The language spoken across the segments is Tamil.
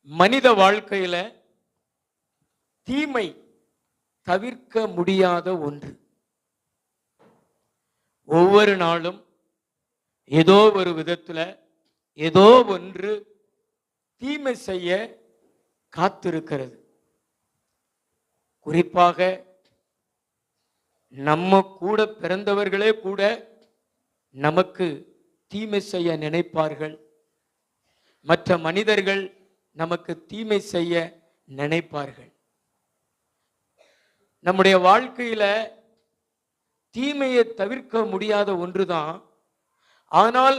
மனித வாழ்க்கையில தீமை தவிர்க்க முடியாத ஒன்று. ஒவ்வொரு நாளும் ஏதோ ஒரு விதத்துல ஏதோ ஒன்று தீமை செய்ய காத்திருக்கிறது. குறிப்பாக நம்ம கூட பிறந்தவர்களே கூட நமக்கு தீமை செய்ய நினைப்பார்கள். மற்ற மனிதர்கள் நமக்கு தீமை செய்ய நினைப்பார்கள். நம்முடைய வாழ்க்கையில தீமையை தவிர்க்க முடியாத ஒன்றுதான். ஆனால்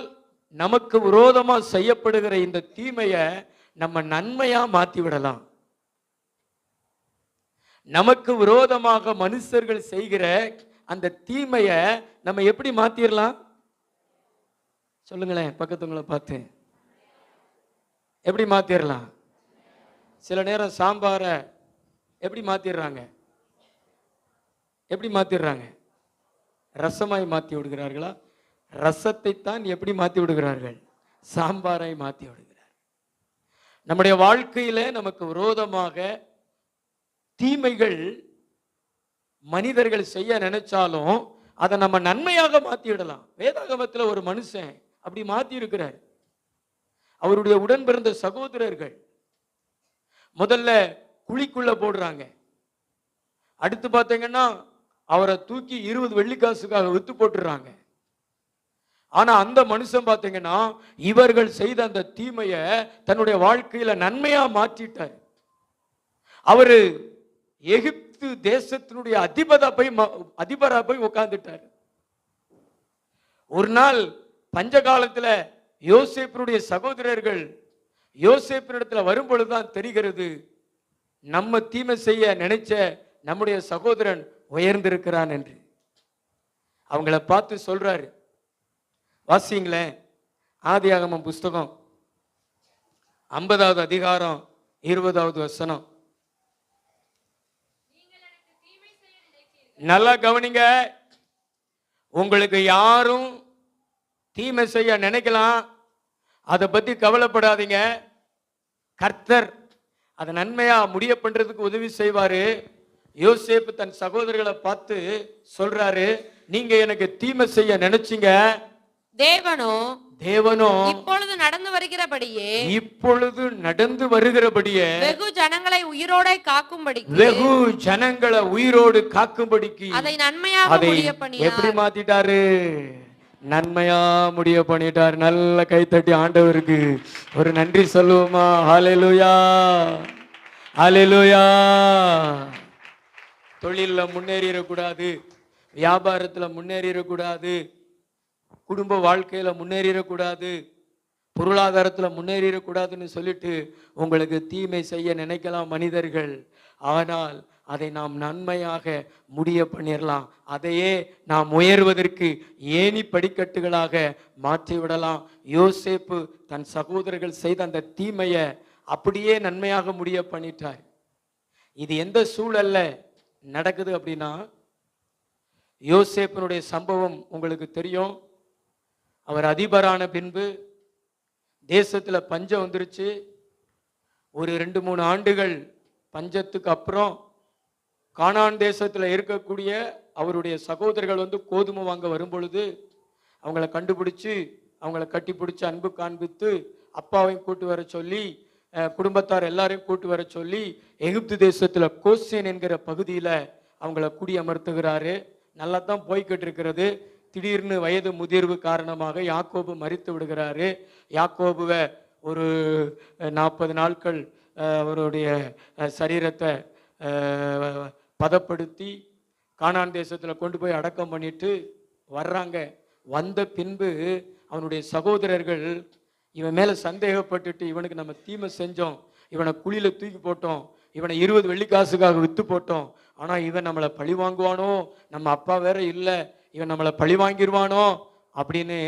நமக்கு விரோதமா செய்யப்படுகிற இந்த தீமையை நம்ம நன்மையா மாத்தி விடலாம். நமக்கு விரோதமாக மனுஷர்கள் செய்கிற அந்த தீமையை நம்ம எப்படி மாத்திரலாம்? சொல்லுங்களேன், பக்கத்துங்களை பார்த்து. எப்படி மாத்திரலாம்? சில நேரம் சாம்பாரை எப்படி மாத்திடுறாங்க? எப்படி மாத்திடுறாங்க? ரசமாய் மாற்றி விடுகிறார்களா? ரசத்தை தான் எப்படி மாற்றி விடுகிறார்கள்? சாம்பாரை மாற்றி விடுகிறார். நம்முடைய வாழ்க்கையில நமக்கு விரோதமாக தீமைகள் மனிதர்கள் செய்ய நினைச்சாலும் அதை நம்ம நன்மையாக மாற்றி விடலாம். வேதாகமத்தில் ஒரு மனுஷன் அப்படி மாற்றி இருக்கிறார். அவருடைய உடன் பிறந்த சகோதரர்கள் முதல்ல குழிக்குள்ள போடுறாங்க. அடுத்து பார்த்தீங்கன்னா அவரை தூக்கி 20 வெள்ளிக்காசுக்காக வித்து போட்டுறாங்க. ஆனா அந்த மனுஷன் பார்த்தீங்கன்னா இவர்கள் செய்த அந்த தீமையை தன்னுடைய வாழ்க்கையில நன்மையா மாற்றிட்டார். அவரு எகிப்து தேசத்தினுடைய அதிபரா போய் உட்கார்ந்துட்டார். ஒரு நாள் பஞ்ச காலத்துல யோசேப்பினுடைய சகோதரர்கள் யோசேப்பினிடத்துல வரும் பொழுதுதான் தெரிகிறது, நம்ம தீமை செய்ய நினைச்ச நம்முடைய சகோதரன் உயர்ந்திருக்கிறான் என்று. அவங்கள பார்த்து சொல்றாரு. வாசிங்களேன், ஆதியாகமம் புஸ்தகம் 50வது அதிகாரம் 20வது வசனம். நல்லா கவனிங்க. உங்களுக்கு யாரும் தீமை செய்ய நினைக்கலாம், அதை பத்தி கவலைப்படாதீங்க. கர்த்தர் அதை நன்மையா முடிய பண்றதுக்கு உதவி செய்வாரு. யோசேப்பு தன் சகோதரர்களை பார்த்து சொல்றாரு, நீங்க எனக்கு தீமை செய்ய நினைச்சீங்க, தேவனோ இப்பொழுது நடந்து வருகிறபடியே வெகு ஜனங்களை உயிரோடு காக்கும்படிக்கு அதை நன்மையாக முடிய பண்ணினார். எப்படி மாத்திட்டாரு? நன்மையா முடிய பண்ணிட்டார். நல்ல கைத்தட்டி ஆண்டவருக்கு ஒரு நன்றி சொல்லுவோமா? ஹல்லேலூயா, ஹல்லேலூயா. தொழில முன்னேறிடக்கூடாது, வியாபாரத்துல முன்னேறிடக்கூடாது, குடும்ப வாழ்க்கையில முன்னேறிடக்கூடாது, பொருளாதாரத்துல முன்னேறிடக்கூடாதுன்னு சொல்லிட்டு உங்களுக்கு தீமை செய்ய நினைக்கலாம் மனிதர்கள். ஆனால் அதை நாம் நன்மையாக முடிய பண்ணிடலாம். அதையே நாம் உயர்வதற்கு ஏணி படிக்கட்டுகளாக மாற்றிவிடலாம். யோசேப்பு தன் சகோதரர்கள் செய்த அந்த தீமையை அப்படியே நன்மையாக முடிய பண்ணிட்டார். இது எந்த சூழல்ல நடக்குது அப்படின்னா, யோசேப்பினுடைய சம்பவம் உங்களுக்கு தெரியும். அவர் அதிபரான பின்பு தேசத்துல பஞ்சம் வந்துருச்சு. ஒரு 2-3 ஆண்டுகள் பஞ்சத்துக்கு அப்புறம் கானான் தேசத்துல இருக்கக்கூடிய அவருடைய சகோதரர்கள் கோதுமை வாங்க வரும் பொழுது அவங்கள கண்டுபிடிச்சு அவங்கள கட்டி பிடிச்சி அன்பு காண்பித்து அப்பாவையும் கூட்டு வர சொல்லி குடும்பத்தார் எல்லாரையும் கூட்டு வர சொல்லி எகிப்து தேசத்துல கோசேன் என்கிற பகுதியில அவங்கள குடியமர்த்துகிறாரு. நல்லா தான் போய்கிட்டு இருக்கிறது. திடீர்னு வயது முதிர்வு காரணமாக யாக்கோபு மரித்து விடுகிறாரு. யாக்கோபுவை ஒரு 40 நாட்கள் அவருடைய சரீரத்தை பதப்படுத்தி கானான் தேசத்தில் கொண்டு போய் அடக்கம் பண்ணிட்டு வர்றாங்க. வந்த பின்பு அவனுடைய சகோதரர்கள் இவன் மேலே சந்தேகப்பட்டுட்டு, இவனுக்கு நம்ம தீமை செஞ்சோம், இவனை குழியில தூக்கி போட்டோம், இவனை 20 வெள்ளிக்காசுக்காக வித்து போட்டோம், ஆனால் இவன் நம்மளை பழி வாங்குவானோ, நம்ம அப்பா வேற இல்லை, இவன் நம்மளை பழி வாங்கிடுவானோ அப்படின்னு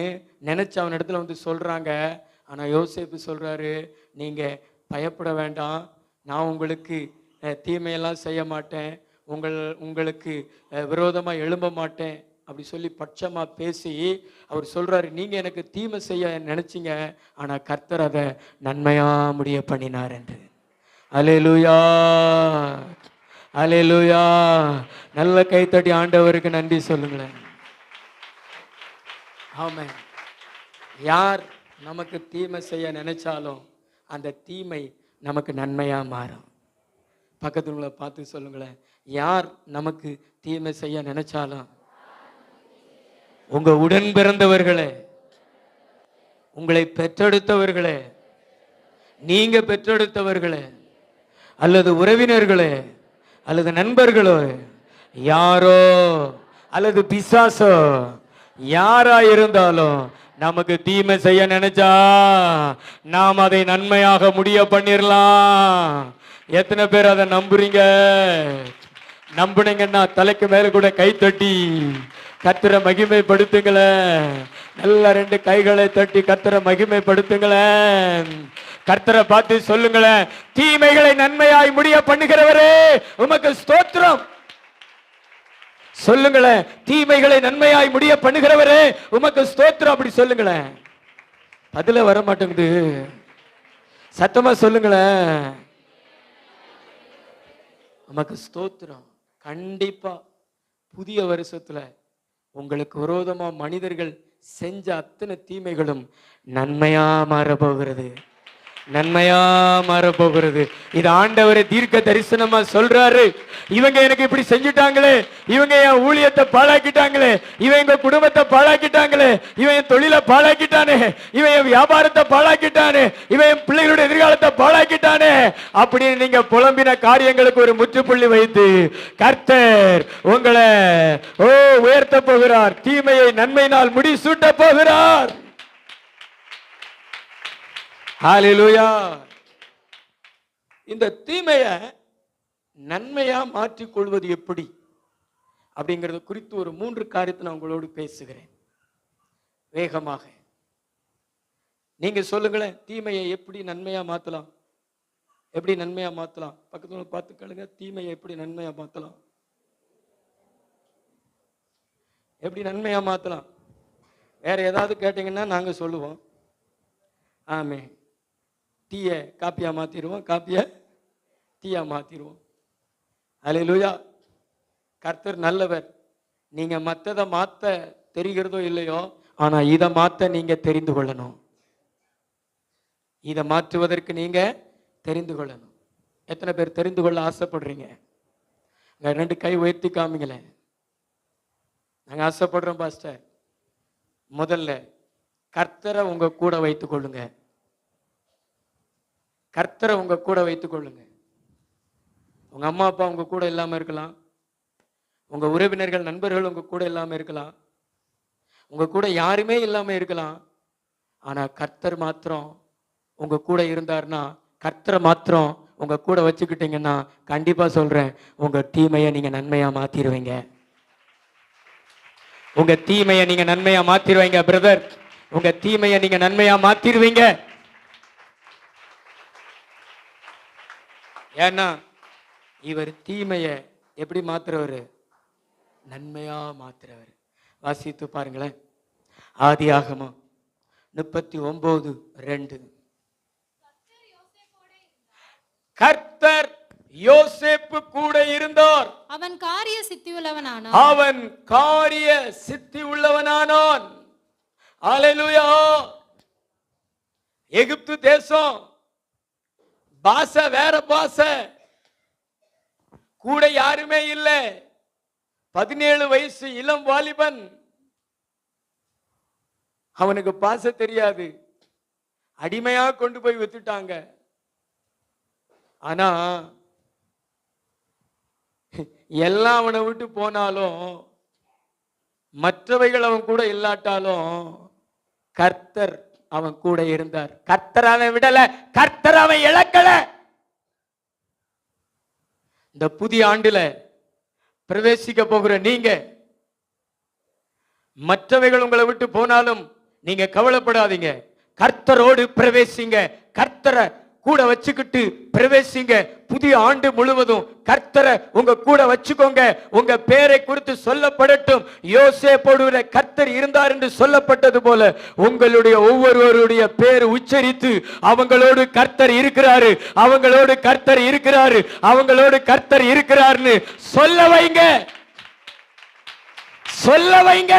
நினைச்சு அவன் இடத்துல சொல்றாங்க. ஆனால் யோசேப்பு சொல்றாரு, நீங்க பயப்பட வேண்டாம், நான் உங்களுக்கு தீமையெல்லாம் செய்ய மாட்டேன், உங்களுக்கு விரோதமாக எழும்ப மாட்டேன் அப்படி சொல்லி பட்சமா பேசி அவர் சொல்றாரு, நீங்க எனக்கு தீமை செய்ய நினைச்சீங்க, ஆனா கர்த்தர் அதை நன்மையா முடிய பண்ணினார் என்று. அல்லேலூயா, அல்லேலூயா. நல்ல கைத்தட்டி ஆண்டவருக்கு நன்றி சொல்லுங்களேன். ஆமென். யார் நமக்கு தீமை செய்ய நினைச்சாலும் அந்த தீமை நமக்கு நன்மையா மாறும். பக்கத்துல பார்த்து சொல்லுங்களேன், யார் நமக்கு தீமை செய்ய நினைச்சாலும், உங்க உடன் பிறந்தவர்களே, உங்களை பெற்றெடுத்தவர்களே, நீங்க பெற்றெடுத்தவர்களே, அல்லது உறவினர்களே, அல்லது நண்பர்களோ, யாரோ அல்லது பிசாசோ, யாரா இருந்தாலும் நமக்கு தீமை செய்ய நினைச்சா நாம் அதை நன்மையாக முடிய பண்ணிடலாம். எத்தனை பேர் அதை நம்புறீங்க? நம்புனீங்கன்னா தலைக்கு மேல கூட கை தட்டி கர்த்தரை மகிமைப்படுத்துங்களேன். நல்ல 2 கைகளை தட்டி கர்த்தரை மகிமைப்படுத்துங்களேன். கர்த்தரை பார்த்து சொல்லுங்களேன், தீமைகளை நன்மையாய் முடிய பண்ணுகிறவரே உமக்கு ஸ்தோத்திரம். சொல்லுங்களேன், தீமைகளை நன்மையாய் முடிய பண்ணுகிறவரே உமக்கு ஸ்தோத்திரம். அப்படி சொல்லுங்களேன். அதுல வர மாட்டேங்குது, சத்தமா சொல்லுங்களேன். உமக்கு ஸ்தோத்திரம். கண்டிப்பா புதிய வருஷத்துல உங்களுக்கு விரோதமா மனிதர்கள் செஞ்ச அத்தனை தீமைகளும் நன்மையா மாறப்போகிறது, நன்மையா மாறப்போகிறது. இது ஆண்டவரை தீர்க்க தரிசனமா சொல்றாரு. இவங்க எனக்கு இப்படி செஞ்சுட்டாங்களே, இவங்க என் ஊழியத்தை பாழாக்கிட்டாங்களே, இவன் எங்க குடும்பத்தை பாழாக்கிட்டாங்களே, இவன் என் தொழிலை பாழாக்கிட்டானே, இவன் என் வியாபாரத்தை பாழாக்கிட்டானே, இவன் என் பிள்ளைகளுடைய எதிர்காலத்தை பாழாக்கிட்டானே அப்படின்னு நீங்க புலம்பின காரியங்களுக்கு ஒரு முற்றுப்புள்ளி வைத்து கர்த்தர் உங்களை உயர்த்த போகிறார். தீமையை நன்மையினால் முடிசூட்ட போகிறார். ஹல்லேலூயா. இந்த தீமையை நன்மையா மாற்றிக் கொள்வது எப்படி அப்படிங்கிறது குறித்து ஒரு 3 காரியத்தை நான் உங்களோடு பேசுகிறேன் வேகமாக. நீங்க சொல்லுங்களேன், தீமையை எப்படி நன்மையா மாத்தலாம்? எப்படி நன்மையா மாத்தலாம்? பக்கத்துல பார்த்து கேளுங்க, தீமையை எப்படி நன்மையா மாத்தலாம்? எப்படி நன்மையா மாத்தலாம்? வேற ஏதாவது கேட்டீங்கன்னா நாங்க சொல்லுவோம். ஆமே, தீய காப்பியா மாத்திடுவோம், காப்பிய தீயா மாத்திடுவோம். அல்லேலூயா. கர்த்தர் நல்லவர். நீங்க மற்றதை மாத்த தெரிகிறதோ இல்லையோ, ஆனா இதை மாத்த நீங்க தெரிந்து கொள்ளணும். இதை மாற்றுவதற்கு நீங்க தெரிந்து கொள்ளணும். எத்தனை பேர் தெரிந்து கொள்ள ஆசைப்படுறீங்க? 2 கை உயர்த்தி காமிங்களேன். நாங்க ஆசைப்படுறோம் பாஸ்டர். முதல்ல கர்த்தரை உங்க கூட வைத்துக் கொள்ளுங்க. கர்த்தரை உங்க கூட வைத்துக் கொள்ளுங்க. உங்க அம்மா அப்பா உங்க கூட இல்லாம இருக்கலாம், உங்க உறவினர்கள் நண்பர்கள் உங்க கூட இல்லாம இருக்கலாம், உங்க கூட யாருமே இல்லாம இருக்கலாம். ஆனா கர்த்தர் மாத்திரம் உங்க கூட இருந்தார்னா, கர்த்தரை மாத்திரம் உங்க கூட வச்சுக்கிட்டீங்கன்னா கண்டிப்பா சொல்றேன், உங்க தீமையை நீங்க நன்மையா மாத்திருவீங்க. உங்க தீமையை நீங்க நன்மையா மாத்திருவீங்க பிரதர். உங்க தீமையை நீங்க நன்மையா மாத்திருவீங்க. ஏன்னா இவர் தீமையை எப்படி மாத்துறவர்? நன்மையா மாத்துறவர். வாசித்து பாருங்களேன். ஆதியாகமம் 39:2. கர்த்தர் யோசேப்பு கூட இருந்தார், அவன் காரிய சித்தி உள்ளவனானான். அவன் காரிய சித்தி உள்ளவனானான். அல்லேலூயா. எகிப்து தேசம் பாஷை வேற பாஷை, கூட யாருமே இல்லை. 17 வயசு இளம் வாலிபன், அவனுக்கு பாஷை தெரியாது, அடிமையா கொண்டு போய் வித்துட்டாங்க. ஆனா எல்லாம் அவனை விட்டு போனாலும், மற்றவைகள் அவன் கூட இல்லாட்டாலும் கர்த்தர் அவன் கூட இருந்தார். கர்த்தர் அவன் விடல, கர்த்தர் அவன் இழக்கல. இந்த புதிய ஆண்டுல பிரவேசிக்க போகிற நீங்க, மற்றவைகள் உங்களை விட்டு போனாலும் நீங்க கவலைப்படாதீங்க. கர்த்தரோடு பிரவேசிங்க. கர்த்தரை கூட வச்சுக்கிட்டு பிரவேசிங்க. புதிய ஆண்டு முழுவதும் கர்த்தரை உங்க கூட வச்சுக்கோங்க. உங்க பேரை குறித்து சொல்லப்படட்டும். யோசேப்போடு கர்த்தர் இருந்தார் என்று சொல்லப்பட்டது போல உங்களுடைய ஒவ்வொருவருடைய பேர் உச்சரித்து அவங்களோடு கர்த்தர் இருக்கிறாரு, அவங்களோடு கர்த்தர் இருக்கிறாரு, அவங்களோடு கர்த்தர் இருக்கிறார்னு சொல்ல வைங்க, சொல்ல வைங்க.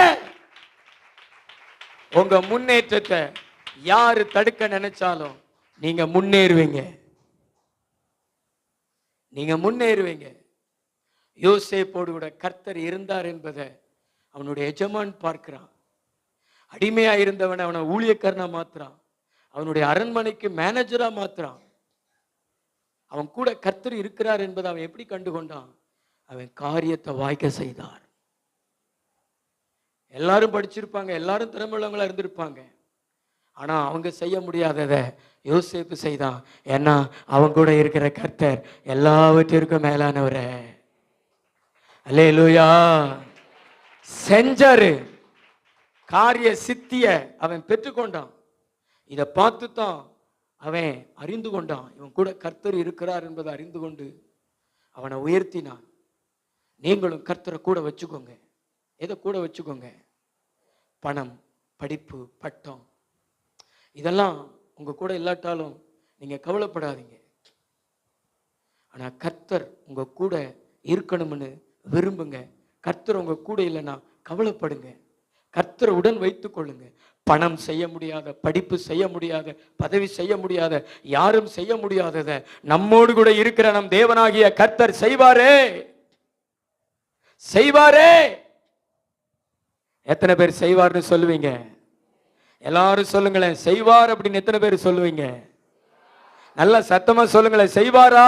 உங்க முன்னேற்றத்தை யாரு தடுக்க நினைச்சாலும் நீங்க முன்னேறுவீங்க, நீங்க முன்னேறுவீங்க. யோசேப்போடு கூட கர்த்தர் இருந்தார் என்பதை அவனுடைய எஜமான் பார்க்கிறான். அடிமையா இருந்தவன் அவனை ஊழியக்காரனா மாத்துறான், அவனுடைய அரண்மனைக்கு மேனேஜரா மாத்துறான். அவன் கூட கர்த்தர் இருக்கிறார் என்பதை அவன் எப்படி கண்டுகொண்டான்? அவன் காரியத்தை வாய்க்க செய்தார். எல்லாரும் படிச்சிருப்பாங்க, எல்லாரும் திறமையுள்ளவங்களா இருந்திருப்பாங்க. ஆனா அவங்க செய்ய முடியாததை யோசேப்பு செய்தான். ஏன்னா அவன் கூட இருக்கிற கர்த்தர் எல்லாவற்றிற்கும் மேலானவரே. அல்லேலூயா. செஞ்சாரு, காரிய சித்திய அவன் பெற்றுக்கொண்டான். இதை பார்த்து தான் அவன் அறிந்து கொண்டான், இவன் கூட கர்த்தர் இருக்கிறார் என்பதை அறிந்து கொண்டு அவனை உயர்த்தினான். நீங்களும் கர்த்தரை கூட வச்சுக்கோங்க. எதை கூட வச்சுக்கோங்க? பணம், படிப்பு, பட்டம், இதெல்லாம் உங்க கூட இல்லாட்டாலும் நீங்க கவலைப்படாதீங்க. ஆனா கர்த்தர் உங்க கூட இருக்கணும்னு விரும்புங்க. கர்த்தர் உங்க கூட இல்லைன்னா கவலைப்படுங்க. கர்த்தரை உடன் வைத்துக் கொள்ளுங்க. பணம் செய்ய முடியாத, படிப்பு செய்ய முடியாத, பதவி செய்ய முடியாத, யாரும் செய்ய முடியாததை நம்மோடு கூட இருக்கிற நம் தேவனாகிய கர்த்தர் செய்வாரே, செய்வாரே. எத்தனை பேர் செய்வார்னு சொல்லுவீங்க? எல்லாரும் சொல்லுங்களேன், செய்வார் அப்படின்னு எத்தனை பேர் சொல்லுவீங்க? நல்ல சத்தமா சொல்லுங்களேன், செய்வாரா,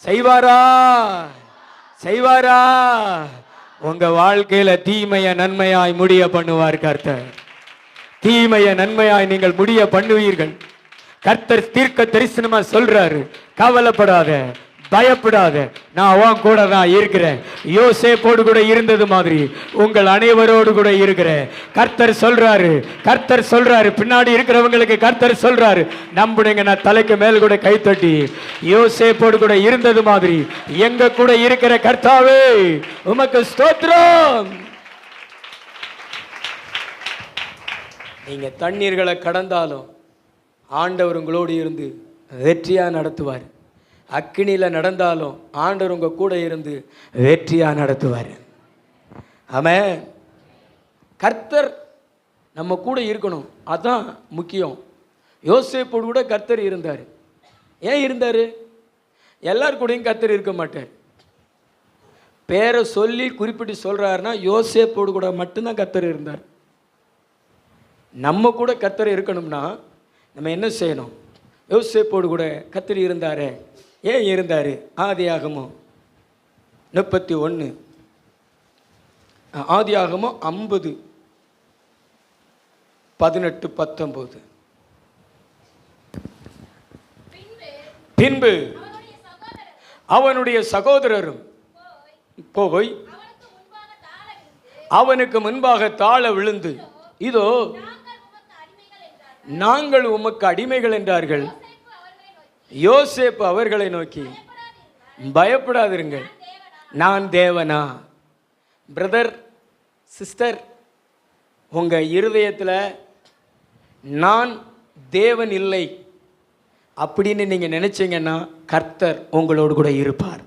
செய்வாரா, செய்வாரா. உங்க வாழ்க்கையில தீமைய நன்மையாய் முடிய பண்ணுவார் கர்த்தர். தீமைய நன்மையாய் நீங்கள் முடிய பண்ணுவீர்கள். கர்த்தர் தீர்க்க தரிசனமா சொல்றாரு, கவலைப்படாத, பயப்படாத, நான் உன் கூட தான் இருக்கிறேன். யோசேப்போடு கூட இருந்தது மாதிரி உங்கள் அனைவரோடு கூட இருக்கிறேன். கர்த்தர் சொல்றாரு, கர்த்தர் சொல்றாரு. பின்னாடி இருக்கிறவங்களுக்கு கர்த்தர் சொல்றாரு, நம்புங்க. நான் தலைக்கு மேல் கூட கைத்தட்டி யோசேப்போடு கூட இருந்தது மாதிரி எங்க கூட இருக்கிற கர்த்தாவே உமக்கு ஸ்தோத்திரம். நீங்க தண்ணீர்களை கடந்தாலும் ஆண்டவர் உங்களோடு இருந்து வெற்றியா நடத்துவார். அக்கினியில நடந்தாலும் ஆண்டவர் உங்க கூட இருந்து வெற்றியா நடத்துவார். ஆமென். கர்த்தர் நம்ம கூட இருக்கணும், அதான் முக்கியம். யோசேப்போடு கூட கர்த்தர் இருந்தார். ஏன் இருந்தார்? எல்லார் கூடயும் கர்த்தர் இருக்க மாட்டார். பேரை சொல்லி குறிப்பிட்டு சொல்றாருன்னா யோசேப்போடு கூட மட்டும்தான் கர்த்தர் இருந்தார். நம்ம கூட கர்த்தர் இருக்கணும்னா நம்ம என்ன செய்யணும்? யோசேப்போடு கூட கர்த்தர் இருந்தாரே, ஏன் இருந்தாரு? ஆதியாகமம் 31, ஆதியாகமம் 50, 18, 19. பின்பு அவனுடைய சகோதரரும் போய் அவனுக்கு முன்பாக தாழ விழுந்து, இதோ நாங்கள் உமக்கு அடிமைகள் என்றார்கள். யோசேப்பு அவர்களை நோக்கி, பயப்படாதிருங்கள், நான் தேவனா? பிரதர், சிஸ்டர், உங்க இருதயத்தில் நான் தேவன் இல்லை அப்படின்னு நீங்க நினைச்சீங்கன்னா கர்த்தர் உங்களோடு கூட இருப்பார்.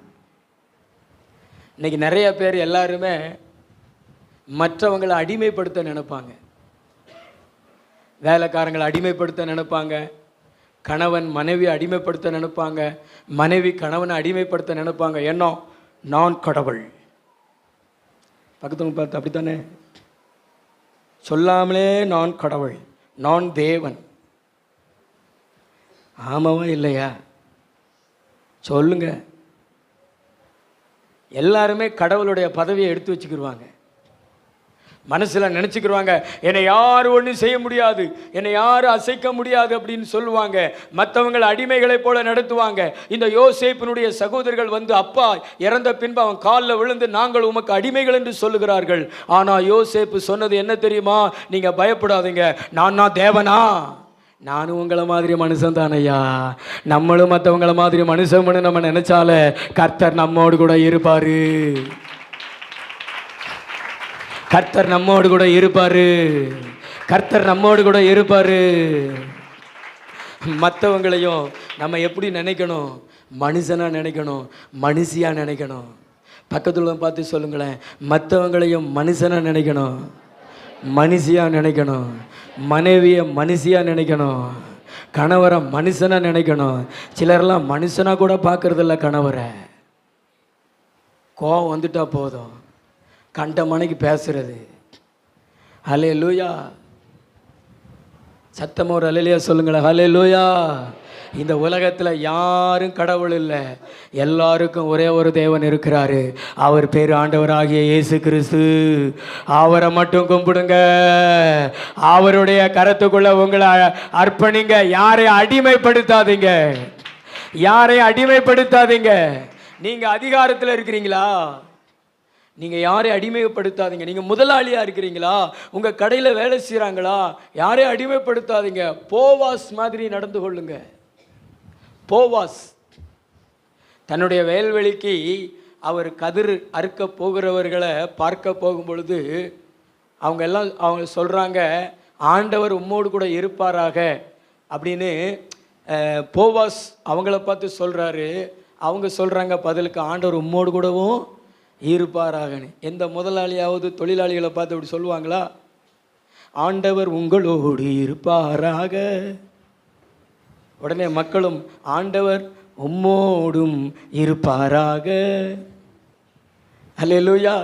இன்னைக்கு நிறைய பேர் எல்லாருமே மற்றவங்களை அடிமைப்படுத்த நினைப்பாங்க, வேலைக்காரங்களை அடிமைப்படுத்த நினைப்பாங்க, கணவன் மனைவி அடிமைப்படுத்த நினைப்பாங்க, மனைவி கணவனை அடிமைப்படுத்த நினைப்பாங்க. ஏன்னா நான் கடவுள். பக்கத்துல பார்த்து அப்படித்தானே சொல்லாமலே நான் கடவுள், நான் தேவன். ஆமாவா இல்லையா? சொல்லுங்க. எல்லாருமே கடவுளுடைய பதவியை எடுத்து வச்சுக்கிடுவாங்க. மனசுல நினைச்சுக்கிடுவாங்க, என்னை யாரும் ஒன்றும் செய்ய முடியாது, என்னை யாரும் அசைக்க முடியாது அப்படின்னு சொல்லுவாங்க. மற்றவங்களை அடிமைகளை போல நடத்துவாங்க. இந்த யோசேப்பினுடைய சகோதரர்கள் வந்து அப்பா இறந்த பின்பு அவன் காலில் விழுந்து நாங்கள் உமக்கு அடிமைகள் என்று சொல்லுகிறார்கள். ஆனால் யோசேப்பு சொன்னது என்ன தெரியுமா? நீங்க பயப்படாதீங்க, நான் தேவனா, நானும் உங்களை மாதிரி மனுஷன் தானையா, நம்மளும் மற்றவங்கள மாதிரி மனுஷன் நம்ம நினைச்சால கர்த்தர் நம்மோடு கூட இருப்பாரு. கர்த்தர் நம்மோடு கூட இருப்பாரு. கர்த்தர் நம்மோடு கூட இருப்பாரு. மற்றவங்களையும் நம்ம எப்படி நினைக்கணும்? மனுஷனா நினைக்கணும், மனுஷியா நினைக்கணும். பக்கத்துல பார்த்து சொல்லுங்களேன், மற்றவங்களையும் மனுஷனா நினைக்கணும், மனுஷியா நினைக்கணும். மனைவியை மனுஷியா நினைக்கணும், கணவரை மனுஷனா நினைக்கணும். சிலர்லாம் மனுஷனா கூட பார்க்கறதில்ல கணவரை. கோவம் வந்துட்டா போதும், கண்ட மனைக்கு பேசுறது. ஹல்லேலூயா. சத்தமா ஒரு ஹல்லேலூயா சொல்லுங்களேன். ஹல்லேலூயா. இந்த உலகத்தில் யாரும் கடவுள் இல்லை, எல்லாருக்கும் ஒரே ஒரு தேவன் இருக்கிறாரு. அவர் பேர் ஆண்டவராகிய இயேசு கிறிஸ்து. அவரை மட்டும் கும்பிடுங்க, அவருடைய கரத்துக்குள்ள உங்களை அர்ப்பணிங்க. யாரையும் அடிமைப்படுத்தாதீங்க, யாரையும் அடிமைப்படுத்தாதீங்க. நீங்க அதிகாரத்தில் இருக்கிறீங்களா? நீங்கள் யாரையும் அடிமைப்படுத்தாதீங்க. நீங்கள் முதலாளியாக இருக்கிறீங்களா? உங்கள் கடையில் வேலை செய்கிறாங்களா? யாரையும் அடிமைப்படுத்தாதீங்க. போவாஸ் மாதிரி நடந்து கொள்ளுங்க. போவாஸ் தன்னுடைய வயல்வெளிக்கு அவர் கதிர் அறுக்க போகிறவர்களை பார்க்க போகும் பொழுது அவங்க சொல்கிறாங்க, ஆண்டவர் உம்மோடு கூட இருப்பாராக அப்படின்னு போவாஸ் அவங்கள பார்த்து சொல்கிறாரு. அவங்க சொல்கிறாங்க பதிலுக்கு, ஆண்டவர் உம்மோடு கூடவும் இருப்பாராகன்னு. எந்த முதலாளியாவது தொழிலாளிகளை பார்த்து அப்படி சொல்லுவாங்களா? ஆண்டவர் உங்களோடு இருப்பாராக. உடனே மக்களும் ஆண்டவர் உம்மோடும் இருப்பாராக. அல்லேலூயா.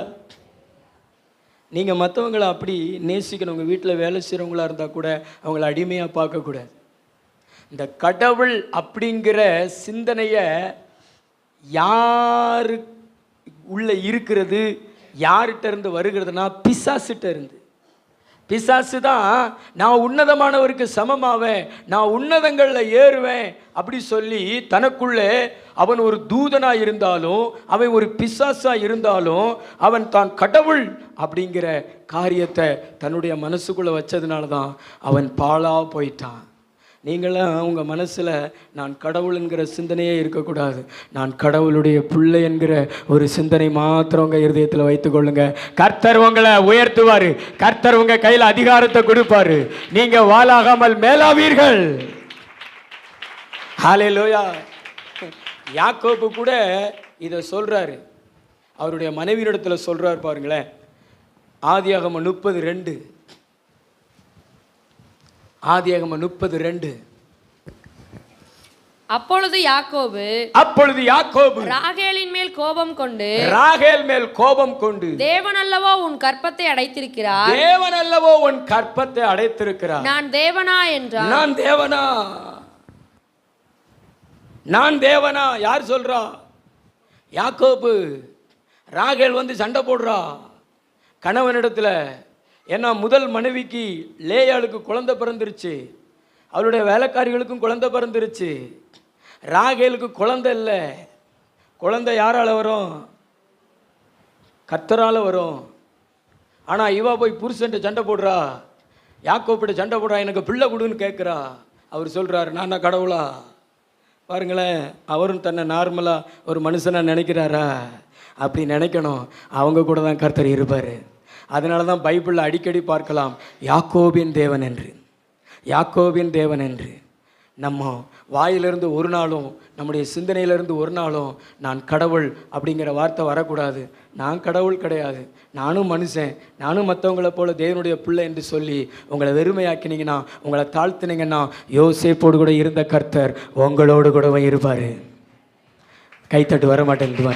நீங்கள் மற்றவங்களை அப்படி நேசிக்கணும். உங்கள் வீட்டில் வேலை செய்கிறவங்களா இருந்தால் கூட அவங்கள அடிமையாக பார்க்கக்கூடாது. இந்த கடவுள் அப்படிங்கிற சிந்தனையை யாரு உள்ள இருக்கிறது, யார்கிட்ட இருந்து வருகிறதுனா பிசாசுகிட்ட இருந்து. பிசாசு தான் நான் உன்னதமானவருக்கு சமமாவேன், நான் உன்னதங்களில் ஏறுவேன் அப்படி சொல்லி தனக்குள்ளே அவன் ஒரு தூதனாக இருந்தாலும், அவன் ஒரு பிசாசாக இருந்தாலும், அவன் தான் கடவுள் அப்படிங்கிற காரியத்தை தன்னுடைய மனசுக்குள்ளே வச்சதுனால தான் அவன் பாழாக போயிட்டான். நீங்களும் உங்கள் மனசில் நான் கடவுள் என்கிற சிந்தனையே இருக்கக்கூடாது. நான் கடவுளுடைய பிள்ளை என்கிற ஒரு சிந்தனை மாத்திரம் உங்கள் இருதயத்தில் வைத்துக்கொள்ளுங்க. கர்த்தர் உங்களை உயர்த்துவார். கர்த்தர் உங்கள் கையில் அதிகாரத்தை கொடுப்பார். நீங்கள் வாளாகாமல் மேலாவீர்கள். ஹல்லேலூயா. யாக்கோபு கூட இதை சொல்கிறாரு, அவருடைய மனைவியிடத்தில் சொல்கிறார். பாருங்களேன், ஆதியாகமம் 30:2. ஆதியாகமம் 30:2. அப்பொழுது யாக்கோபு ராகேலின் மேல் கோபம் கொண்டு, ராகேல் மேல் கோபம் கொண்டு, தேவன் அல்லவோ உன் கற்பத்தை அடைத்திருக்கிறார், தேவன் அல்லவோ உன் கற்பத்தை அடைத்திருக்கிறார், நான் தேவனா என்றார். நான் தேவனா, நான் தேவனா? யார் சொல்றா? யாக்கோபு. ராகேல் வந்து சண்டை போடுறா கணவனிடத்துல. ஏன்னா முதல் மனைவிக்கு லேயாளுக்கு குழந்தை பிறந்துருச்சு, அவளுடைய வேலைக்காரிகளுக்கும் குழந்தை பிறந்துருச்சு. ராகேலுக்கு குழந்தை இல்லை. குழந்தை யாரால் வரும்? கர்த்தரால் வரும். ஆனால் இவா போய் புருஷன்ட்டு சண்டை போடுறா, யாக்கோப்பிட்ட சண்டை போடுறா, எனக்கு பிள்ளை கொடுன்னு கேட்குறா. அவர் சொல்கிறார், நான் கடவுளா? பாருங்களேன், அவரும் தன்னை நார்மலாக ஒரு மனுஷனாக நினைக்கிறாரா? அப்படி நினைக்கணும். அவங்க கூட தான் கர்த்தர் இருப்பார். அதனால தான் பைபிளில் அடிக்கடி பார்க்கலாம், யாக்கோபின் தேவன் என்று, யாக்கோபின் தேவன் என்று. நம்ம வாயிலிருந்து ஒரு நாளும், நம்முடைய சிந்தனையிலிருந்து ஒரு நாளும் நான் கடவுள் அப்படிங்கிற வார்த்தை வரக்கூடாது. நான் கடவுள் கிடையாது, நானும் மனுஷன், நானும் மற்றவங்களை போல தேவனுடைய பிள்ளை என்று சொல்லி உங்களை வெறுமையாக்கினீங்கன்னா, உங்களை தாழ்த்தினீங்கன்னா, யோசேப்போடு கூட இருந்த கர்த்தர் உங்களோடு கூடவே இருப்பார். கைத்தட்டு வர மாட்டேங்குது.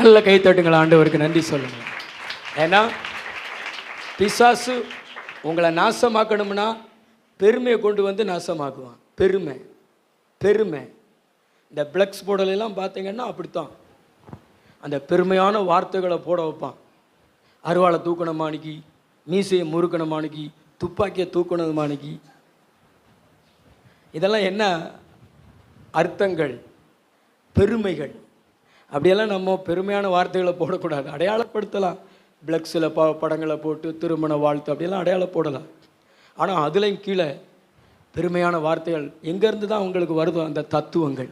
நல்ல கைத்தட்டுங்களா, ஆண்டவருக்கு நன்றி சொல்லுங்கள். ஏன்னா பிசாசு உங்களை நாசமாக்கணும்னா பெருமையை கொண்டு வந்து நாசமாக்குவான். பெருமை, பெருமை. இந்த பிளக்ஸ் போர்டலாம் பார்த்தீங்கன்னா அப்படித்தான், அந்த பெருமையான வார்த்தைகளை போட வைப்பான். அருவாளை தூக்கணுமானிக்கு, மீசையை முறுக்கணுமானிக்கு, துப்பாக்கியை தூக்கணுமானிக்கு. இதெல்லாம் என்ன அர்த்தங்கள்? பெருமைகள். அப்படியெல்லாம் நம்ம பெருமையான வார்த்தைகளை போடக்கூடாது. அடையாளப்படுத்தலாம், பிளக்ஸில் படங்களை போட்டு திருமண வாழ்த்து அப்படியெல்லாம் அடையாளம் போடலாம். ஆனால் அதுலேயும் கீழே பெருமையான வார்த்தைகள் எங்கேருந்து தான் உங்களுக்கு வருதோ அந்த தத்துவங்கள்.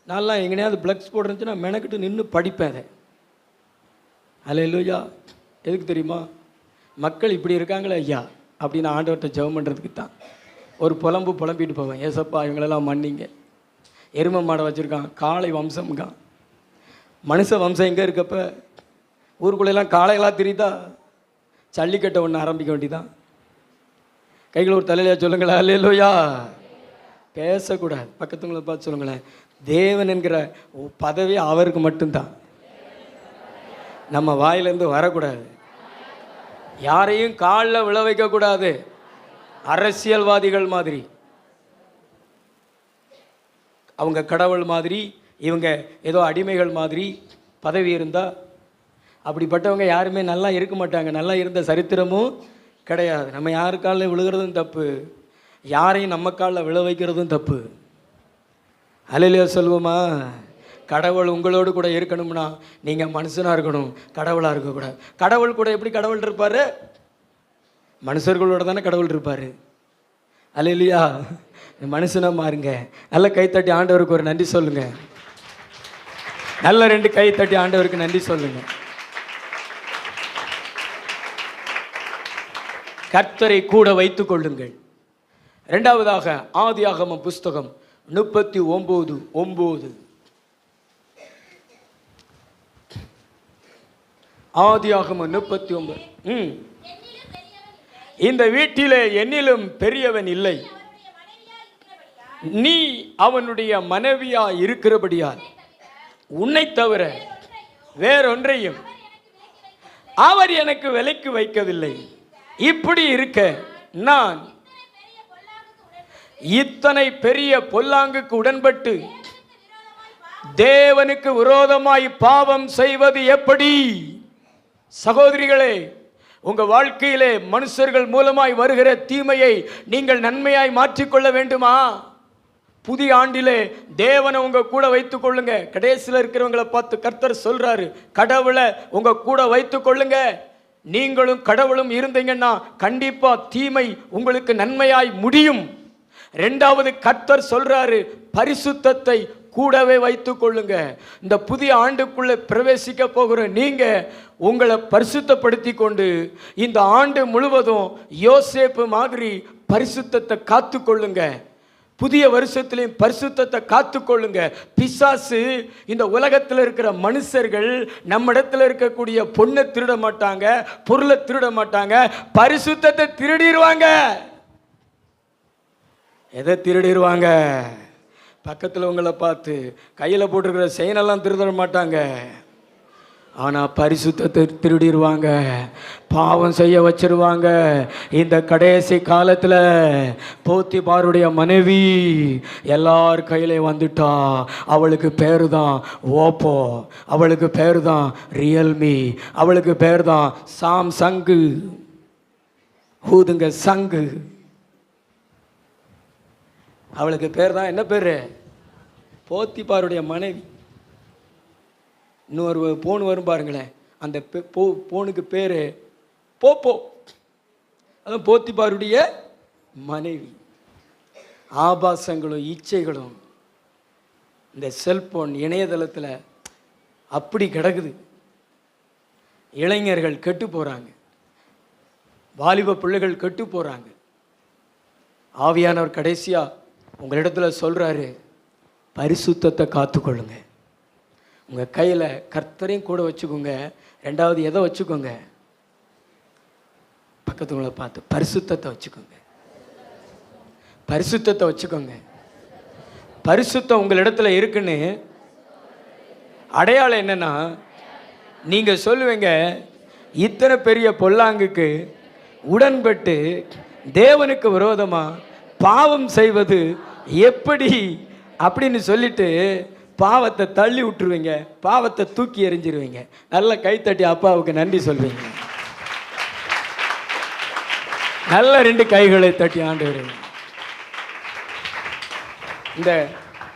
நான்லாம் எங்கேயாவது பிளக்ஸ் போடுறதுன்னா மெனக்கிட்டு நின்று படிப்பேன் அதை. அல்லேலூயா. எதுக்கு தெரியுமா? மக்கள் இப்படி இருக்காங்களே ஐயா அப்படின்னு ஆண்டவர்கிட்ட ஜெபம் பண்ணுறதுக்கு தான். ஒரு புலம்பிட்டு போவேன், ஏசப்பா இவங்களெல்லாம் மன்னிங்க. எருமை மாடை வச்சுருக்கான், காளை வம்சம்ங்க. மனுஷ வம்சம் எங்கே இருக்கப்ப ஊருக்குள்ளெல்லாம் காளைகளாக தெரியுதா? ஜல்லிக்கட்டை ஒன்று ஆரம்பிக்க வேண்டியதான். கைகளை ஒரு தலையிலையா சொல்லுங்களேன். அல்லேலூயா. பேசக்கூடாது. பக்கத்துங்களை பார்த்து சொல்லுங்களேன், தேவன் என்கிற பதவி அவருக்கு மட்டும்தான், நம்ம வாயிலேருந்து வரக்கூடாது. யாரையும் காலில் விழ வைக்கக்கூடாது. அரசியல்வாதிகள் மாதிரி அவங்க கடவுள் மாதிரி, இவங்க ஏதோ அடிமைகள் மாதிரி பதவி இருந்தால் அப்படிப்பட்டவங்க யாருமே நல்லா இருக்க மாட்டாங்க. நல்லா இருந்த சரித்திரமும் கிடையாது. நம்ம யார் காலில் விழுகிறதும் தப்பு, யாரையும் நம்ம காலில் விழ வைக்கிறதும் தப்பு. அல்லேலூயா சொல்லுவோமா? கடவுள் உங்களோடு கூட இருக்கணும்னா நீங்கள் மனுஷனாக இருக்கணும், கடவுளாக இருக்கக்கூடாது. கடவுள் கூட எப்படி கடவுள் இருப்பார்? மனுஷர்களோட தானே கடவுள் இருப்பார். அல்லேலூயா. மனுஷனாக மாறுங்க. நல்ல கைத்தட்டி ஆண்டவருக்கு ஒரு நன்றி சொல்லுங்க. நல்ல 2 கைத்தட்டி ஆண்டவருக்கு நன்றி சொல்லுங்க. கர்த்தரை கூட வைத்துக் கொள்ளுங்கள். இரண்டாவதாக ஆதியாகமம் புஸ்தகம் 39:9. ஆதியாகமம் 39. இந்த வீட்டிலே என்னிலும் பெரியவன் இல்லை, நீ அவனுடைய மனைவியா இருக்கிறபடியால் உன்னை தவிர வேறொன்றையும் அவர் எனக்கு விலைக்கு வைக்கவில்லை. இப்படி இருக்க நான் இத்தனை பெரிய பொல்லாங்குக்கு உடன்பட்டு தேவனுக்கு விரோதமாய் பாவம் செய்வது எப்படி? சகோதரிகளே, உங்க வாழ்க்கையிலே மனுஷர்கள் மூலமாய் வருகிற தீமையை நீங்கள் நன்மையாய் மாற்றிக்கொள்ள வேண்டுமா? புதிய ஆண்டிலே தேவனை உங்க கூட வைத்துக் கொள்ளுங்க. கடைசியில் இருக்கிறவங்களை பார்த்து கர்த்தர் சொல்றாரு, கடவுளை உங்க கூட வைத்துக் கொள்ளுங்க. நீங்களும் கடவுளும் இருந்தீங்கன்னா கண்டிப்பா தீமை உங்களுக்கு நன்மையாய் முடியும். இரண்டாவது கர்த்தர் சொல்றாரு, பரிசுத்தத்தை கூடவே வைத்துக் கொள்ளுங்க. இந்த புதிய ஆண்டுக்குள்ளே பிரவேசிக்க போகிற நீங்க உங்களை பரிசுத்தப்படுத்தி கொண்டு இந்த ஆண்டு முழுவதும் யோசேப்பு மாதிரி பரிசுத்தத்தை காத்து கொள்ளுங்க. புதிய வருஷத்திலையும் பரிசுத்தத்தை காத்து கொள்ளுங்க. பிசாசு இந்த உலகத்தில் இருக்கிற மனுஷர்கள் நம்ம இடத்துல இருக்கக்கூடிய பொண்ணை திருட மாட்டாங்க, பொருளை திருட மாட்டாங்க, பரிசுத்தத்தை திருடிடுவாங்க. எதை திருடிடுவாங்க? பக்கத்தில் உங்களை பார்த்து கையில் போட்டிருக்கிற செயினெல்லாம் திருட மாட்டாங்க, ஆனால் பரிசுத்தத்தை திருடிடுவாங்க, பாவம் செய்ய வச்சிருவாங்க. இந்த கடைசி காலத்தில் போத்திபாருடைய மனைவி எல்லார் கையிலே வந்துட்டா. அவளுக்கு பேரு தான் ஓப்போ, அவளுக்கு பேரு தான் ரியல்மி, அவளுக்கு பேர் தான் சாம்சங்கு. ஊதுங்க சங்கு. அவளுக்கு பேர் தான் என்ன பேர்? போத்திபாருடைய மனைவி. இன்னொரு போன் வரும் பாருங்களேன், அந்த போனுக்கு பேர் போப்போ. அதான் போத்திபாருடைய மனைவி. ஆபாசங்களும் இச்சைகளும் இந்த செல்போன் இணையதளத்தில் அப்படி கிடக்குது. இளைஞர்கள் கெட்டு போகிறாங்க, வாலிப பிள்ளைகள் கெட்டு போகிறாங்க. ஆவியானவர் கடைசியாக உங்களிடத்துல சொல்கிறாரு, பரிசுத்தத்தை காத்துக்கொள்ளுங்க. உங்கள் கையில் கர்த்தரையும் கூட வச்சுக்கோங்க. ரெண்டாவது எதை வச்சுக்கோங்க? பக்கத்துங்களை பார்த்து பரிசுத்தத்தை வச்சுக்கோங்க. பரிசுத்தத்தை வச்சுக்கோங்க. பரிசுத்தம் உங்களிடத்துல இருக்குன்னு அடையாளம் என்னன்னா, நீங்கள் சொல்லுவீங்க, இத்தனை பெரிய பொல்லாங்குக்கு உடன்பட்டு தேவனுக்கு விரோதமாக பாவம் செய்வது எப்படி அப்படின்னு சொல்லிட்டு பாவத்தை தள்ளி விட்டுருவீங்க, பாவத்தை தூக்கி எறிஞ்சிருவீங்க. நல்ல கைத்தட்டி அப்பாவுக்கு நன்றி சொல்வீங்க. நல்ல 2 கைகளை தட்டி ஆண்டவரே.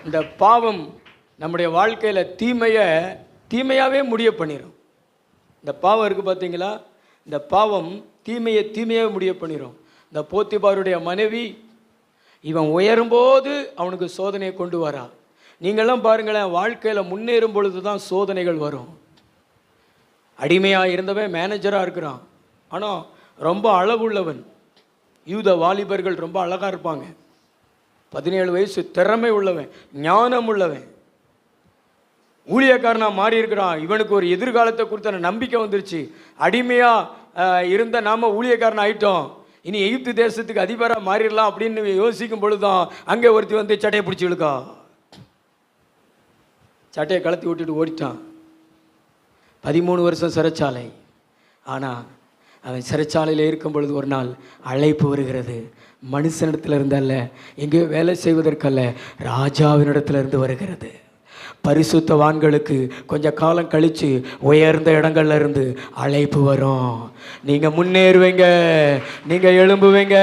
இந்த பாவம் நம்முடைய வாழ்க்கையில் தீமையாகவே முடிய பண்ணிடும். இந்த பாவம் இருக்குது பார்த்தீங்களா? இந்த பாவம் தீமையாகவே முடிய பண்ணிடும். இந்த போத்திபாருடைய மனைவி இவன் உயரும்போது அவனுக்கு சோதனையை கொண்டு வரா. நீங்களாம் பாருங்களேன், வாழ்க்கையில் முன்னேறும் பொழுது தான் சோதனைகள் வரும். அடிமையாக இருந்தவன் மேனேஜராக இருக்கிறான், ஆனால் ரொம்ப அழகுள்ளவன். யூத வாலிபர்கள் ரொம்ப அழகாக இருப்பாங்க. 17 வயசு, திறமை உள்ளவன், ஞானம் உள்ளவன், ஊழியக்காரனாக மாறி இருக்கிறான். இவனுக்கு ஒரு எதிர்காலத்தை குறித்த நம்பிக்கை வந்துருச்சு. அடிமையாக இருந்த நாம் ஊழியக்காரன் ஆகிட்டோம், இனி எகிப்து தேசத்துக்கு அதிபராக மாறிடலாம் அப்படின்னு யோசிக்கும் பொழுதுதான் அங்கே ஒருத்தி வந்து சட்டையை பிடிச்சி இழுக்கா. சட்டையை கலத்தி விட்டுட்டு ஓடிட்டான். 13 வருஷம் சிறைச்சாலை. ஆனால் அவன் சிறைச்சாலையில் இருக்கும் பொழுது ஒரு நாள் அழைப்பு வருகிறது. மனுஷனிடத்தில் இருந்தல்ல, எங்கேயோ வேலை செய்வதற்கல்ல, ராஜாவினிடத்திலிருந்து வருகிறது. பரிசுத்தவான்களுக்கு கொஞ்சம் காலம் கழித்து உயர்ந்த இடங்கள்ல இருந்து அழைப்பு வரும். நீங்கள் முன்னேறுவீங்க, நீங்கள் எழும்புவீங்க.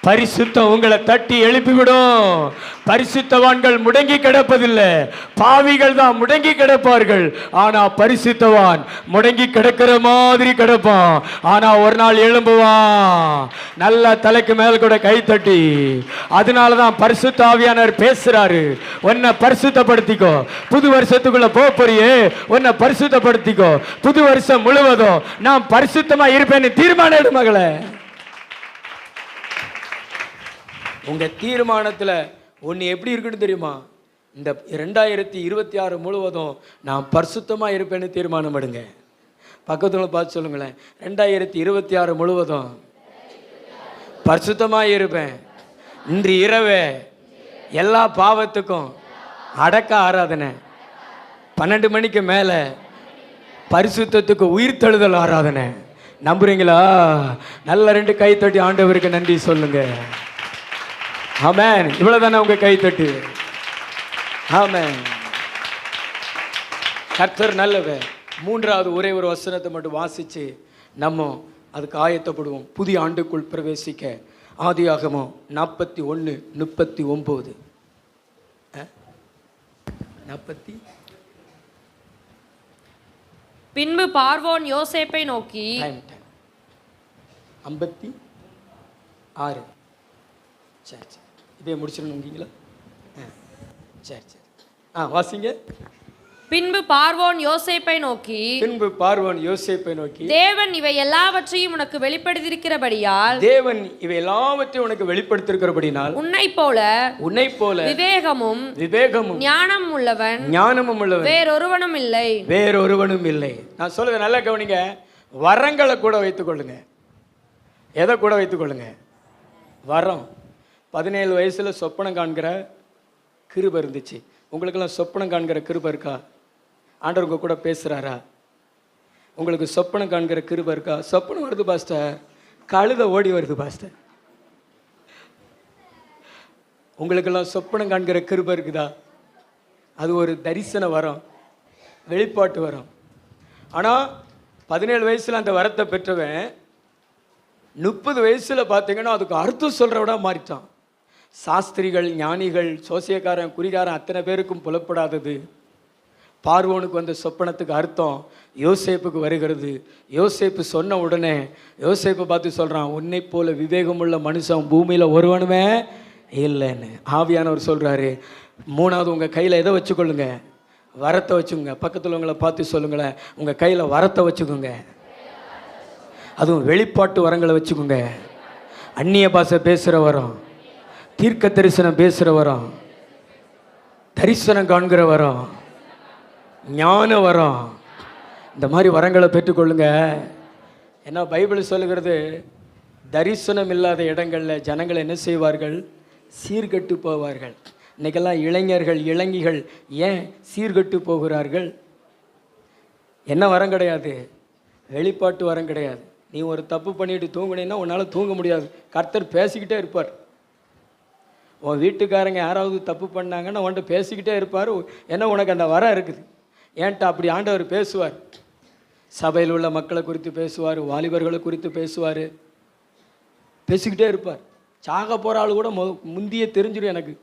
பரிசுத்தம் உங்களை தட்டி எழுப்பிவிடும். பரிசுத்தவான்கள் முடங்கி கிடப்பதில்லை, பாவிகள் தான் முடங்கி கிடப்பார்கள். ஆனா பரிசுத்தவான் முடங்கி கிடக்கிற மாதிரி கிடப்பான், ஆனா ஒரு நாள் எழும்புவான். நல்லா தலைக்கு மேல் கூட கை தட்டி. அதனாலதான் பரிசுத்த ஆவியானவர் பேசுறாரு, உன்னை பரிசுத்தப்படுத்திக்கோ. புது வருஷத்துக்குள்ள போறியே, உன்னை பரிசுத்தப்படுத்திக்கோ. புது வருஷம் முழுவதும் நான் பரிசுத்தமா இருப்பேன்னு தீர்மானம் எடு மகளே. உங்கள் தீர்மானத்தில் ஒன்று எப்படி இருக்குன்னு தெரியுமா? இந்த 2026 முழுவதும் நான் பரிசுத்தமாக இருப்பேன்னு தீர்மானம் எடுங்க. பக்கத்தில் பார்த்து சொல்லுங்களேன், 2026 முழுவதும் பரிசுத்தமாக இருப்பேன். இன்று இரவே எல்லா பாவத்துக்கும் அடக்க ஆராதனை, 12 மணிக்கு மேலே பரிசுத்தத்துக்கு உயிர்த்தெழுதல் ஆராதனை. நம்புறீங்களா? நல்ல 2 கை தட்டி ஆண்டவருக்கு நன்றி சொல்லுங்க. ஆமென். இவ்வளவுதானே உங்க கை தட்டு? ஆமென். கர்த்தர் நல்லவர். 3வது ஒரே ஒரு வசனத்தை மட்டும் வாசிச்சு நம்ம அதுக்கு ஆயத்தப்படுவோம். புதிய ஆண்டுக்குள் பிரவேசிக்க ஆதியாகமம் 41:39. 40. பின்பு பார்வோன் யோசேப்பை நோக்கி 56. சரி சரி, இதே முடிச்சிடணுங்களா? சரி சரி, வாசிங்க. பின்பு பார்வோன் யோசேப்பை நோக்கி தேவன் இவை எல்லாவற்றையும் உனக்கு வெளிப்படுத்தியிருக்கிறபடியால் உனக்கு வெளிப்படுத்தியிருக்கிறபடினால் உன்னை போல விவேகமும் ஞானமும் உள்ளவன் வேறொருவனும் இல்லை. நான் சொல்லுங்க, நல்லா கவனிங்க. வரங்களை கூட வைத்துக் கொள்ளுங்க. எதை கூட வைத்துக் கொள்ளுங்க? வரம். 17 வயசுல சொப்பனம் காண்கிற கிருபை இருந்துச்சு. உங்களுக்கெல்லாம் சொப்பனம் காண்கிற கிருபை இருக்கா? ஆண்டவர் உங்க கூட பேசுறாரா? உங்களுக்கு சொப்பனம் காண்கிற கிருபை இருக்கா? சொப்பனம் வருது பாஸ்டர், கழுத ஓடி வருது பாஸ்டர். உங்களுக்கெல்லாம் சொப்பனம் காண்கிற கிருபை இருக்குதா? அது ஒரு தரிசன வரம், வெளிப்பாட்டு வரம். ஆனால் 17 வயசுல அந்த வரத்தை பெற்றவன் 30 வயசுல பார்த்தீங்கன்னா அதுக்கு அர்த்தம் சொல்றவிட மாறிட்டான். சாஸ்திரிகள், ஞானிகள், சோசியக்காரன், குறிகாரன் அத்தனை பேருக்கும் புலப்படாதது பார்வோனுக்கு வந்த சொப்பனத்துக்கு அர்த்தம் யோசேப்புக்கு வருகிறது. யோசேப்பு சொன்ன உடனே யோசேப்பை பார்த்து சொல்றான், உன்னை போல விவேகமுள்ள மனுஷன் பூமியில ஒருவனுமே இல்லைன்னு. ஆவியானவர் சொல்றாரு, 3வது உங்க கையில எதை வச்சுக்கொள்ளுங்க? வரத்தை வச்சுக்கோங்க. பக்கத்தில் உங்களை பார்த்து சொல்லுங்களேன், உங்க கையில வரத்தை வச்சுக்கோங்க. அதுவும் வெளிப்பாட்டு வரங்களை வச்சுக்கோங்க. அந்நிய பாஷை பேசுகிற வரம், தீர்க்க தரிசனம் பேசுகிற வரம், தரிசனம் காண்கிற வரம், ஞான வரம், இந்த மாதிரி வரங்களை பெற்றுக்கொள்ளுங்க. ஏன்னா பைபிள் சொல்லுகிறது, தரிசனம் இல்லாத இடங்களில் ஜனங்கள் என்ன செய்வார்கள்? சீர்கட்டு போவார்கள். இன்றைக்கெல்லாம் இளைஞர்கள், இளைஞிகள் ஏன் சீர்கட்டு போகிறார்கள்? என்ன வரம் கிடையாது? வெளிப்பாட்டு வரம் கிடையாது. நீ ஒரு தப்பு பண்ணிட்டு தூங்குனீன்னா உன்னால் தூங்க முடியாது. கர்த்தர் பேசிக்கிட்டே இருப்பார். உன் வீட்டுக்காரங்க யாராவது தப்பு பண்ணாங்கன்னா உன்கிட்ட பேசிக்கிட்டே இருப்பார். ஏன்னா உனக்கு அந்த வரம் இருக்குது. ஏன்ட்ட அப்படி ஆண்டவர் பேசுவார். சபையில் உள்ள மக்களை குறித்து பேசுவார், வாலிபர்களை குறித்து பேசுவார், பேசிக்கிட்டே இருப்பார். சாக போகிற ஆள் கூட முந்தியே தெரிஞ்சிடும். எனக்கு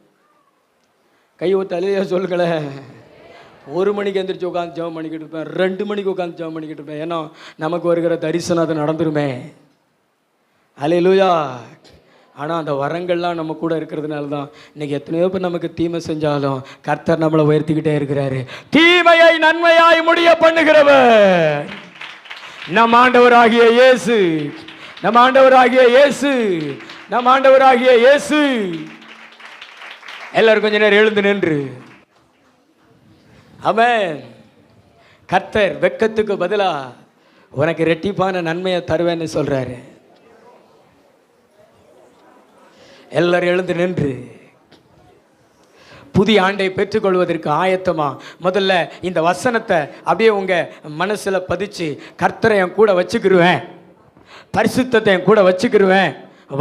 கை ஒத்து அழுதையா சொல்லுங்களேன். 1 மணிக்கு எந்திரிச்சு உட்காந்து ஜெபம் பண்ணிக்கிட்டு இருப்பேன், 2 மணிக்கு உட்காந்து ஜெபம் பண்ணிக்கிட்டு இருப்பேன். ஏன்னா நமக்கு வருகிற தரிசனம் அது நடந்துருமே. அல்லேலூயா. ஆனால் அந்த வரங்கள்லாம் நம்ம கூட இருக்கிறதுனால தான் இன்னைக்கு எத்தனையோ பேர் நமக்கு தீமை செஞ்சாலும் கர்த்தர் நம்மளை உயர்த்திக்கிட்டே இருக்கிறாரு. தீமையை நன்மையாய் முடிய பண்ணுகிறவர் நம் ஆண்டவராகிய இயேசு, நம் ஆண்டவராகிய இயேசு, நம் ஆண்டவராகிய இயேசு. எல்லாரும் கொஞ்ச நேரம் எழுந்து நின்று ஆமென். கர்த்தர் வெட்கத்துக்கு பதிலா உனக்கு ரெட்டிப்பான நன்மையை தருவேன்னு சொல்றாரு. எல்லாரும் எழுந்து நின்று புதிய ஆண்டை பெற்றுக்கொள்வதற்கு ஆயத்தமா முதல்ல இந்த வசனத்தை அப்படியே உங்க மனசுல பதிச்சு, கர்த்தரை என் கூட வச்சுக்கிருவேன், பரிசுத்தத்தை என் கூட வச்சுக்கிருவேன்,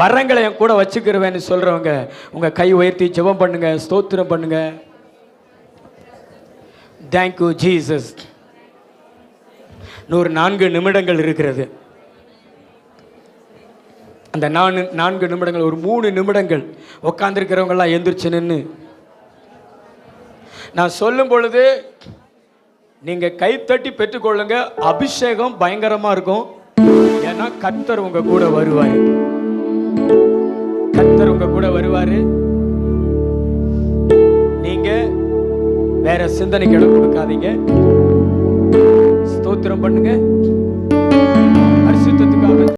வரங்களை என் கூட வச்சுக்கிருவேன்னு சொல்றவங்க உங்க கை உயர்த்தி ஜெபம் பண்ணுங்க, ஸ்தோத்திரம் பண்ணுங்க. Thank you Jesus. 4 நிமிடங்கள் இருக்கிறது. அந்த 4 நிமிடங்கள், ஒரு 3 நிமிடங்கள் உட்காந்துருக்கிறவங்களாம் எந்திரிச்சு நின்று நான் சொல்லும் பொழுது நீங்க கைத்தட்டி பெற்றுக்கொள்ளுங்க. அபிஷேகம் பயங்கரமா இருக்கும். ஏன்னா கர்த்தர் உங்க கூட வருவாரு, கர்த்தர் உங்க கூட வருவாரு. நீங்க வேற சிந்தனைக்கு இடம் கொடுக்காதீங்க. ஸ்தோத்திரம் பண்ணுங்க.